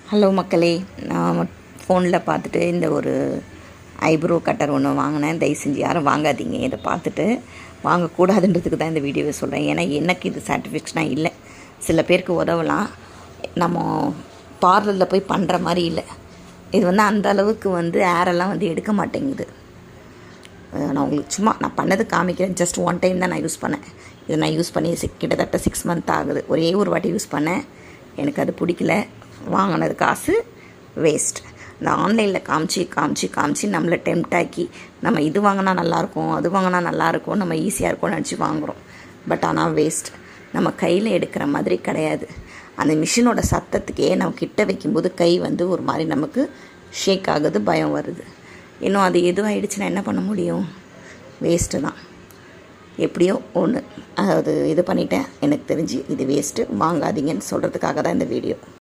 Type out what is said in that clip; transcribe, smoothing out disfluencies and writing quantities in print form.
Hello மக்களே, நான் ஃபோனில் பார்த்துட்டு இந்த ஒரு ஐப்ரோ கட்டர் ஒன்று வாங்கினேன். தயவு செஞ்சு யாரும் வாங்காதீங்க. இதை பார்த்துட்டு வாங்கக்கூடாதுன்றதுக்கு தான் இந்த வீடியோவை சொல்கிறேன். ஏன்னா எனக்கு இது சாட்டிஸ்ஃபேக்ஷனாக இல்லை. சில பேருக்கு உதவலாம், நம்ம பார்லரில் போய் பண்ணுற மாதிரி இல்லை. இது அந்த அளவுக்கு ஏரெல்லாம் எடுக்க மாட்டேங்குது. நான் உங்களுக்கு சும்மா நான் பண்ணது காமிக்கிறேன். ஜஸ்ட் ஒன் டைம் தான் நான் யூஸ் பண்ணேன். இதை நான் யூஸ் பண்ணி கிட்டத்தட்ட 6 மந்த் ஆகுது. ஒரே ஒரு வாட்டி யூஸ் பண்ணேன், எனக்கு அது பிடிக்கல. வாங்கினது காசு வேஸ்ட். இந்த ஆன்லைனில் காமிச்சு நம்மளை டெம்ட் ஆக்கி நம்ம இது வாங்கினா நல்லாயிருக்கும், அது வாங்கினா நல்லாயிருக்கும், நம்ம ஈஸியாக இருக்கும்னு நினச்சி வாங்குகிறோம். பட் ஆனால் வேஸ்ட். நம்ம கையில் எடுக்கிற மாதிரி கிடையாது. அந்த மிஷினோட சத்தத்துக்கே நம்ம கிட்ட வைக்கும்போது கை ஒரு மாதிரி நமக்கு ஷேக் ஆகுது, பயம் வருது. இன்னும் அது எதுவாகிடுச்சுன்னா என்ன பண்ண முடியும்? வேஸ்ட்டு தான். எப்படியோ ஒன்று அது இது பண்ணிட்டேன். எனக்கு தெரிஞ்சு இது வேஸ்ட்டு, வாங்காதீங்கன்னு சொல்கிறதுக்காக தான் இந்த வீடியோ.